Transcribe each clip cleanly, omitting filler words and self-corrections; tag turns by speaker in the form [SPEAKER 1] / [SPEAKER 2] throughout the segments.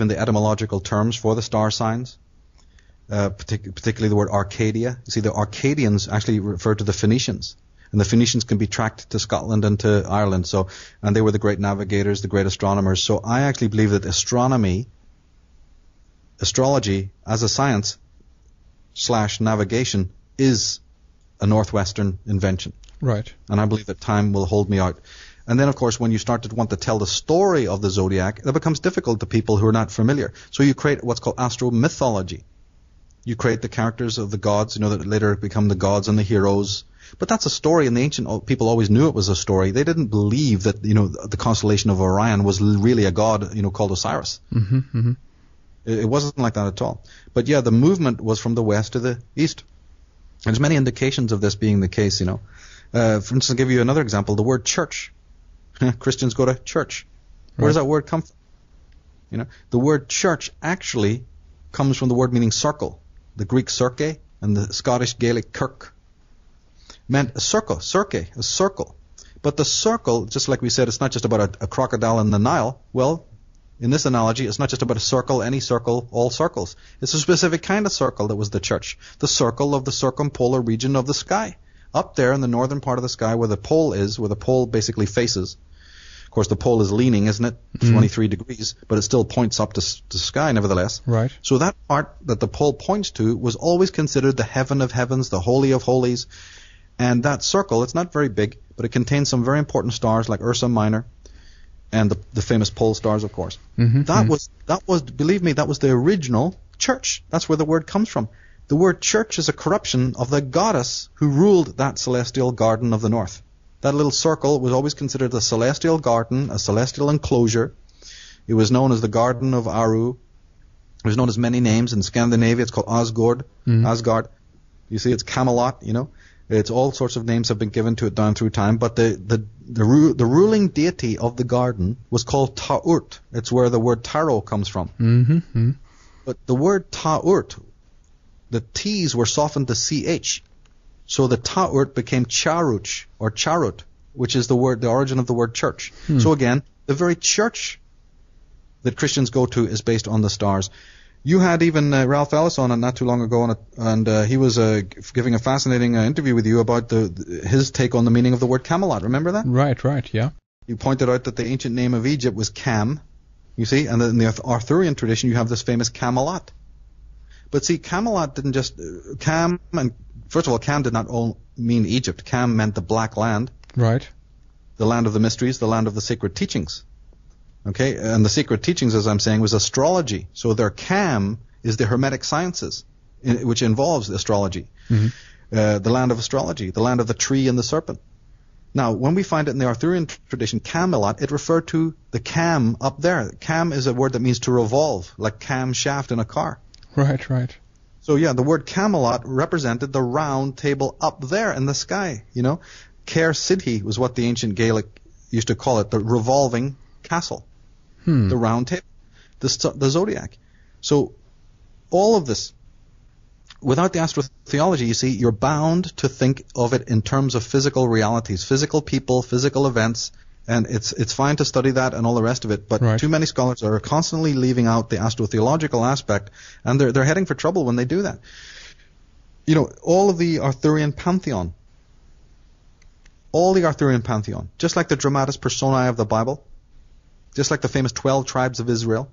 [SPEAKER 1] even the etymological terms for the star signs, particularly the word Arcadia. You see, the Arcadians actually refer to the Phoenicians. And the Phoenicians can be tracked to Scotland and to Ireland. And they were the great navigators, the great astronomers. So I actually believe that astrology as a science / navigation is a Northwestern invention.
[SPEAKER 2] Right.
[SPEAKER 1] And I believe that time will hold me out. And then, of course, when you start to want to tell the story of the zodiac, that becomes difficult to people who are not familiar. So you create what's called astromythology. You create the characters of the gods, that later become the gods and the heroes. But that's a story, and the ancient people always knew it was a story. They didn't believe that, the constellation of Orion was really a god, called Osiris.
[SPEAKER 2] Mm-hmm, mm-hmm.
[SPEAKER 1] It wasn't like that at all. But yeah, the movement was from the west to the east. And there's many indications of this being the case, For instance, I'll give you another example. The word church. Christians go to church. Where does that word come from? The word church actually comes from the word meaning circle. The Greek circe and the Scottish Gaelic kirk meant a circle, a circle. But the circle, just like we said, it's not just about a crocodile in the Nile. Well, in this analogy, it's not just about a circle, any circle, all circles. It's a specific kind of circle that was the church. The circle of the circumpolar region of the sky. Up there in the northern part of the sky where the pole is, where the pole basically faces. Of course, the pole is leaning, isn't it? 23 degrees, but it still points up to the sky nevertheless.
[SPEAKER 2] Right.
[SPEAKER 1] So that part that the pole points to was always considered the heaven of heavens, the holy of holies. And that circle, it's not very big, but it contains some very important stars like Ursa Minor and the famous pole stars, of course.
[SPEAKER 2] Mm-hmm,
[SPEAKER 1] That was, believe me, that was the original church. That's where the word comes from. The word church is a corruption of the goddess who ruled that celestial garden of the north. That little circle was always considered a celestial garden, a celestial enclosure. It was known as the Garden of Aru. It was known as many names. In Scandinavia, it's called Asgard. Asgard. You see, it's Camelot, It's all sorts of names have been given to it down through time. But the ruling deity of the garden was called Ta'urt. It's where the word tarot comes from.
[SPEAKER 2] Mm-hmm.
[SPEAKER 1] But the word Ta'urt, the T's were softened to CH. So the Ta'urt became Charuch or Charut, which is the origin of the word church. So again, the very church that Christians go to is based on the stars. You had even Ralph Ellis on it not too long ago, and he was giving a fascinating interview with you about his take on the meaning of the word Camelot. Remember that?
[SPEAKER 2] Right, yeah.
[SPEAKER 1] You pointed out that the ancient name of Egypt was Cam, you see, and in the Arthurian tradition you have this famous Camelot. But see, Camelot didn't just Cam, and first of all, Cam did not mean Egypt. Cam meant the Black Land,
[SPEAKER 2] right?
[SPEAKER 1] The land of the mysteries, the land of the sacred teachings. Okay, and the secret teachings, as I'm saying, was astrology. So their Cam is the Hermetic sciences, which involves astrology.
[SPEAKER 2] Mm-hmm.
[SPEAKER 1] The land of astrology, the land of the tree and the serpent. Now, when we find it in the Arthurian tradition, Camelot, it referred to the cam up there. Cam is a word that means to revolve, like cam shaft in a car.
[SPEAKER 2] Right.
[SPEAKER 1] So yeah, the word Camelot represented the round table up there in the sky, Caer Sidhi was what the ancient Gaelic used to call it, the revolving castle, the round table, the zodiac. So all of this, without the astrotheology, you see, you're bound to think of it in terms of physical realities, physical people, physical events, and it's fine to study that and all the rest of it, but too many scholars are constantly leaving out the astrotheological aspect, and they're heading for trouble when they do that. All of the Arthurian pantheon, just like the dramatis personae of the Bible, just like the famous 12 tribes of Israel,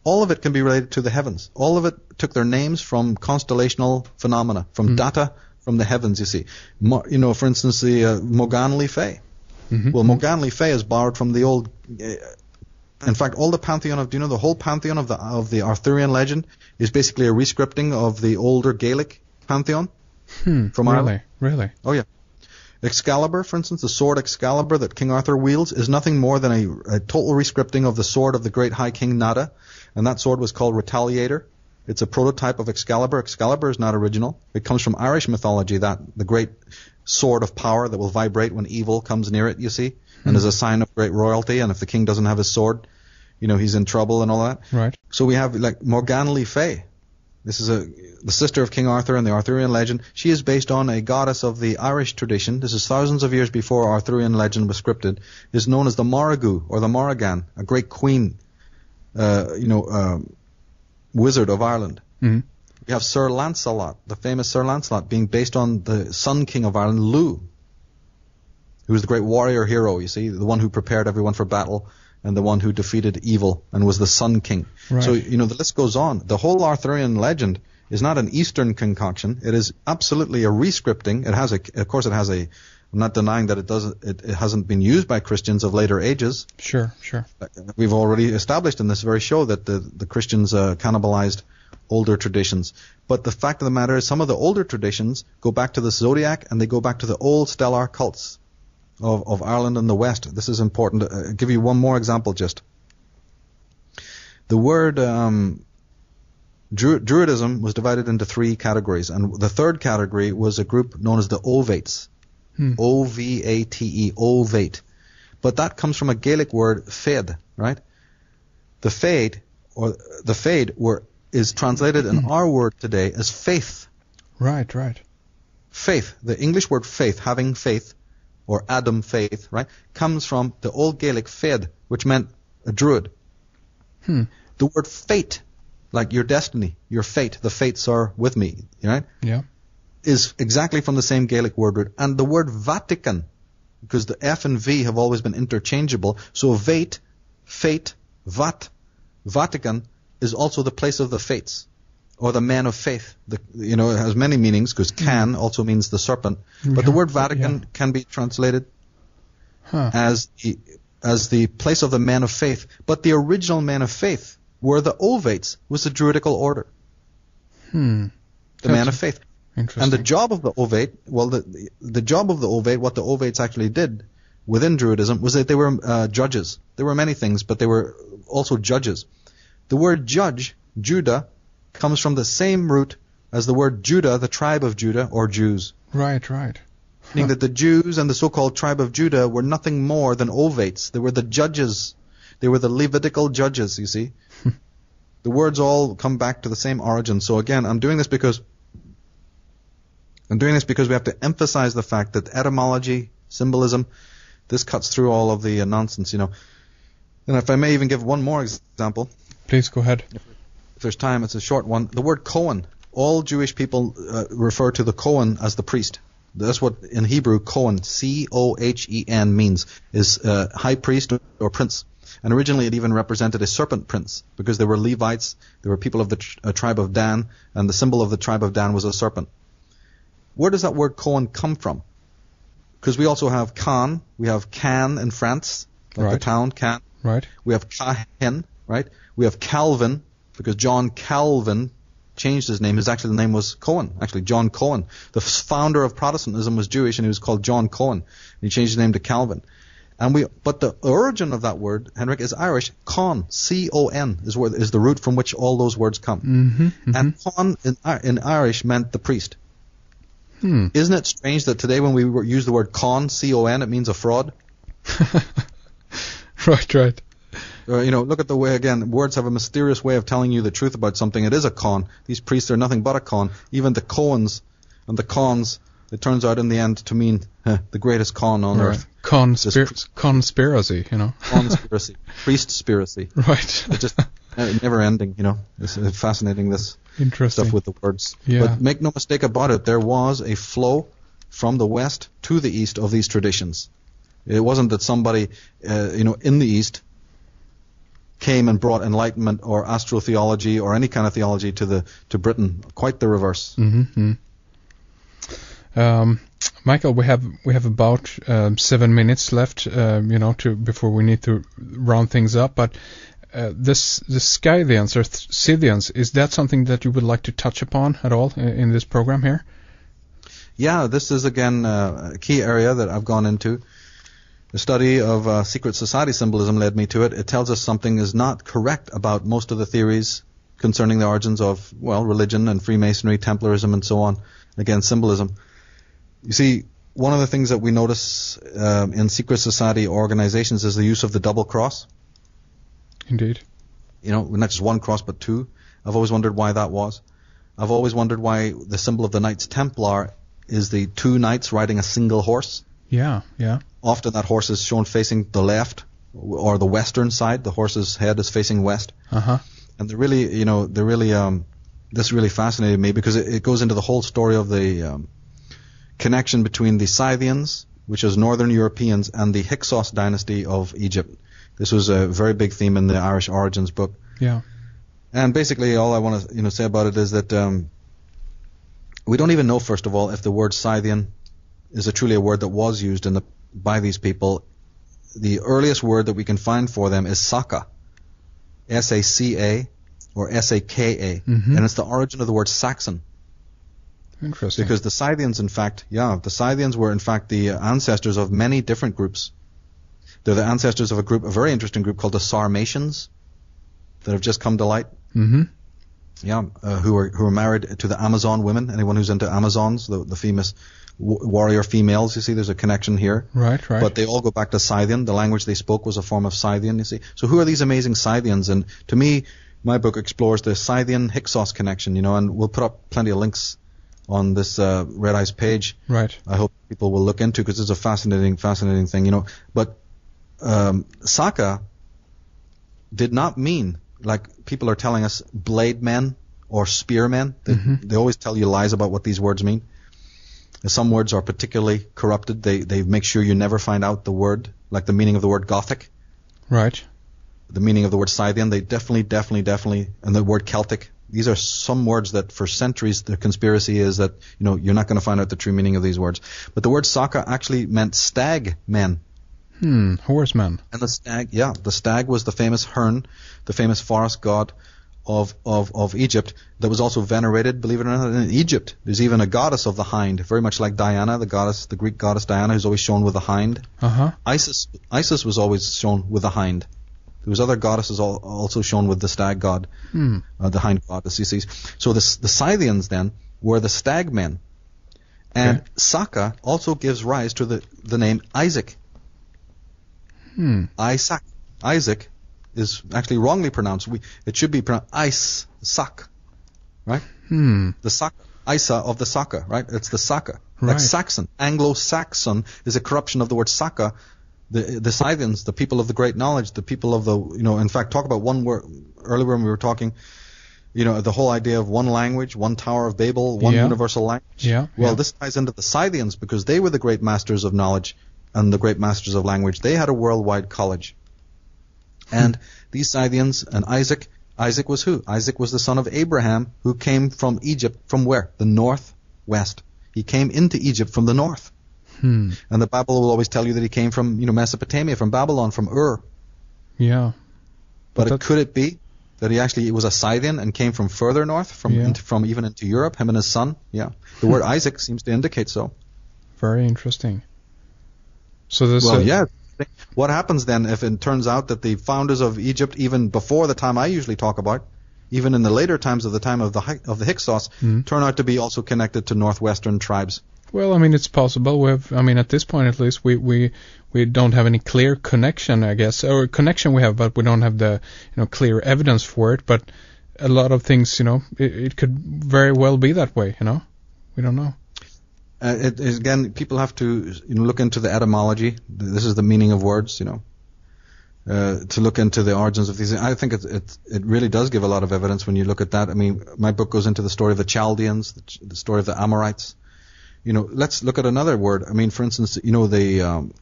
[SPEAKER 1] all of it can be related to the heavens. All of it took their names from constellational phenomena, from data from the heavens, you see. For instance, the Morgan Le Fay. Mm-hmm. Well, Morgan Le Fay is borrowed from the old... in fact, all the pantheon the whole pantheon of the Arthurian legend is basically a rescripting of the older Gaelic pantheon from Ireland.
[SPEAKER 2] Really?
[SPEAKER 1] Oh, yeah. Excalibur, for instance, the sword Excalibur that King Arthur wields is nothing more than a total rescripting of the sword of the great High King Nada, and that sword was called Retaliator. It's a prototype of Excalibur. Excalibur is not original. It comes from Irish mythology, that the great sword of power that will vibrate when evil comes near it, you see, and is a sign of great royalty, and if the king doesn't have his sword, he's in trouble and all that.
[SPEAKER 2] Right.
[SPEAKER 1] So we have like Morgan Le Fay. This is the sister of King Arthur in the Arthurian legend. She is based on a goddess of the Irish tradition. This is thousands of years before Arthurian legend was scripted. Is known as the Morrigu or the Morrigan, a great queen Wizard of Ireland.
[SPEAKER 2] Mm-hmm.
[SPEAKER 1] We have Sir Lancelot, the famous Sir Lancelot, being based on the Sun King of Ireland, Lugh, who was the great warrior hero, you see, the one who prepared everyone for battle and the one who defeated evil and was the Sun King.
[SPEAKER 2] Right.
[SPEAKER 1] So, the list goes on. The whole Arthurian legend is not an Eastern concoction. It is absolutely a rescripting. I'm not denying that it hasn't been used by Christians of later ages.
[SPEAKER 2] Sure.
[SPEAKER 1] We've already established in this very show that the Christians cannibalized older traditions. But the fact of the matter is some of the older traditions go back to the zodiac and they go back to the old stellar cults of Ireland and the West. This is important. I'll give you one more example just. The word Druidism was divided into 3 categories, and the third category was a group known as the Ovates. O-V-A-T-E, Ovate. But that comes from a Gaelic word, fed, right? The fade is translated in our word today as faith.
[SPEAKER 2] Right.
[SPEAKER 1] Faith, the English word faith, having faith, or Adam faith, right, comes from the old Gaelic fed, which meant a druid. The word fate, like your destiny, your fate, the fates are with me, right?
[SPEAKER 2] Yeah.
[SPEAKER 1] Is exactly from the same Gaelic word root. And the word Vatican, because the F and V have always been interchangeable, so fate, Vatican is also the place of the fates, or the man of faith. It has many meanings, because can also means the serpent. But the word Vatican can be translated as the place of the man of faith. But the original man of faith were the Ovates, was the Druidical order. The man of faith.
[SPEAKER 2] Interesting.
[SPEAKER 1] And the job of the Ovate, the job of the Ovate, what the Ovates actually did within Druidism was that they were judges. They were many things, but they were also judges. The word judge, Judah, comes from the same root as the word Judah, the tribe of Judah, or Jews.
[SPEAKER 2] Right.
[SPEAKER 1] Meaning that the Jews and the so-called tribe of Judah were nothing more than Ovates. They were the judges. They were the Levitical judges, you see. The words all come back to the same origin. So again, I'm doing this because we have to emphasize the fact that etymology, symbolism, this cuts through all of the nonsense, And if I may even give one more example.
[SPEAKER 2] Please go ahead.
[SPEAKER 1] If there's time, it's a short one. The word Cohen. All Jewish people refer to the Cohen as the priest. That's what in Hebrew Cohen, C-O-H-E-N, means, is high priest or prince. And originally it even represented a serpent prince, because there were Levites, there were people of the tribe of Dan, and the symbol of the tribe of Dan was a serpent. Where does that word Cohen come from? Because we also have Caen, we have Caen in France, like the town Caen.
[SPEAKER 2] Right.
[SPEAKER 1] We have Caen, right? We have Calvin, because John Calvin changed his name. The name was Cohen, actually, John Cohen. The founder of Protestantism was Jewish, and he was called John Cohen. He changed his name to Calvin. But the origin of that word, Henrik, is Irish. Con, C-O-N, is the root from which all those words come. And con in Irish meant the priest. Isn't it strange that today when we use the word con, C-O-N, it means a fraud?
[SPEAKER 2] Right.
[SPEAKER 1] Look at the way, again, words have a mysterious way of telling you the truth about something. It is a con. These priests are nothing but a con. Even the Cohens and the cons, it turns out in the end to mean the greatest con on earth.
[SPEAKER 2] Conspiracy,
[SPEAKER 1] Conspiracy. Priest-spiracy.
[SPEAKER 2] Right.
[SPEAKER 1] It's just never ending, It's fascinating, this
[SPEAKER 2] Interesting
[SPEAKER 1] stuff with the words.
[SPEAKER 2] Yeah.
[SPEAKER 1] But make no mistake about it, there was a flow from the west to the east of these traditions. It wasn't that somebody, in the east came and brought enlightenment or astrotheology or any kind of theology to Britain. Quite the reverse.
[SPEAKER 2] Michael, we have about 7 minutes left, before we need to round things up. But the Scythians or Scythians, is that something that you would like to touch upon at all in this program here?
[SPEAKER 1] Yeah, this is again a key area that I've gone into. The study of secret society symbolism led me to it. It tells us something is not correct about most of the theories concerning the origins of, religion and Freemasonry, Templarism, and so on. Again, symbolism. You see, one of the things that we notice in secret society organizations is the use of the double cross.
[SPEAKER 2] Indeed.
[SPEAKER 1] Not just one cross, but two. I've always wondered why that was. I've always wondered why the symbol of the Knights Templar is the two knights riding a single horse.
[SPEAKER 2] Yeah.
[SPEAKER 1] Often that horse is shown facing the left, or the western side. The horse's head is facing west.
[SPEAKER 2] Uh-huh.
[SPEAKER 1] And this really fascinated me because it goes into the whole story of the connection between the Scythians, which is northern Europeans, and the Hyksos dynasty of Egypt. This was a very big theme in the Irish Origins book.
[SPEAKER 2] Yeah.
[SPEAKER 1] And basically, all I want to say about it is that we don't even know, first of all, if the word Scythian is truly a word that was used by these people. The earliest word that we can find for them is Saka, S-A-C-A or S-A-K-A,
[SPEAKER 2] Mm-hmm.
[SPEAKER 1] and it's the origin of the word Saxon.
[SPEAKER 2] Interesting.
[SPEAKER 1] Because the Scythians, in fact, the Scythians were in fact the ancestors of many different groups. They're the ancestors of a very interesting group called the Sarmatians that have just come to light.
[SPEAKER 2] Mm-hmm.
[SPEAKER 1] Who are married to the Amazon women. Anyone who's into Amazons, the famous warrior females, you see, there's a connection here.
[SPEAKER 2] Right.
[SPEAKER 1] But they all go back to Scythian. The language they spoke was a form of Scythian, you see. So who are these amazing Scythians? And to me, my book explores the Scythian-Hyksos connection, and we'll put up plenty of links on this Red Eyes page.
[SPEAKER 2] Right.
[SPEAKER 1] I hope people will look into, because it's a fascinating thing, But Saka did not mean, like people are telling us, blade men or spearmen. They always tell you lies about what these words mean. Some words are particularly corrupted. They make sure you never find out the word, like the meaning of the word Gothic.
[SPEAKER 2] Right.
[SPEAKER 1] The meaning of the word Scythian. They definitely, and the word Celtic. These are some words that for centuries the conspiracy is that, you're not going to find out the true meaning of these words. But the word Saka actually meant stag men.
[SPEAKER 2] Horseman.
[SPEAKER 1] And the stag was the famous Hern, the famous forest god of Egypt that was also venerated, believe it or not, in Egypt. There's even a goddess of the hind, very much like Diana, the Greek goddess Diana, who's always shown with a hind.
[SPEAKER 2] Uh-huh.
[SPEAKER 1] Isis was always shown with a hind. There was other goddesses also shown with the stag god, the hind goddess, you see. So the Scythians then were the stag men. And
[SPEAKER 2] Okay.
[SPEAKER 1] Saka also gives rise to the name Isaac. Isaac is actually wrongly pronounced. It should be pronounced Isaac, right? The Saka, Isa of the Saka, right? It's the Saka.
[SPEAKER 2] Right.
[SPEAKER 1] Like Saxon. Anglo-Saxon is a corruption of the word Saka. The Scythians, the people of the great knowledge, the people of the, in fact, talk about one word earlier when we were talking, the whole idea of one language, one Tower of Babel, one universal language.
[SPEAKER 2] Yeah.
[SPEAKER 1] Well, this ties into the Scythians because they were the great masters of knowledge and the great masters of language. They had a worldwide college. And these Scythians and Isaac was who? Isaac was the son of Abraham, who came from Egypt. From where? The northwest. He came into Egypt from the north. And the Bible will always tell you that he came from, Mesopotamia, from Babylon, from Ur.
[SPEAKER 2] Yeah.
[SPEAKER 1] But could it be that he was a Scythian and came from further north, from even into Europe, him and his son? Yeah. The word Isaac seems to indicate so.
[SPEAKER 2] Very interesting. So this.
[SPEAKER 1] What happens then if it turns out that the founders of Egypt, even before the time I usually talk about, even in the later times of the time of the Hyksos, turn out to be also connected to northwestern tribes?
[SPEAKER 2] Well, it's possible. At this point at least, we don't have any clear connection, I guess, or connection we have, but we don't have the clear evidence for it. But a lot of things, it could very well be that way. We don't know.
[SPEAKER 1] Again, people have to look into the etymology. This is the meaning of words, to look into the origins of these things. I think it really does give a lot of evidence when you look at that. My book goes into the story of the Chaldeans, the story of the Amorites. Let's look at another word. For instance, the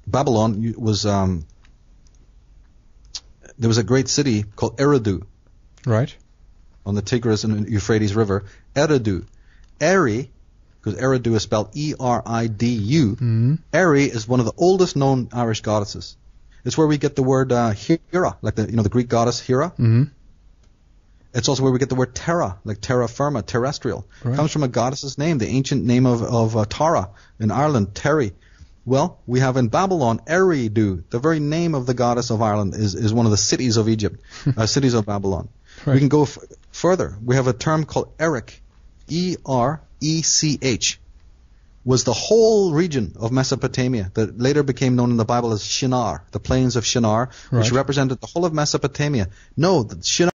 [SPEAKER 1] Babylon was there was a great city called Eridu.
[SPEAKER 2] Right.
[SPEAKER 1] On the Tigris and Euphrates River. Eridu. Eri, because Eridu is spelled E-R-I-D-U. Eri is one of the oldest known Irish goddesses. It's where we get the word Hera, like the Greek goddess Hera. It's also where we get the word terra, like terra firma, terrestrial.
[SPEAKER 2] Right.
[SPEAKER 1] It comes from a goddess's name, the ancient name of Tara in Ireland, Terry. Well, we have in Babylon, Eridu. The very name of the goddess of Ireland is one of the cities of Egypt, cities of Babylon.
[SPEAKER 2] Right.
[SPEAKER 1] We can go further. We have a term called Erech, E-R-E-C-H, was the whole region of Mesopotamia that later became known in the Bible as Shinar, the plains of Shinar, which represented the whole of Mesopotamia. No, Shinar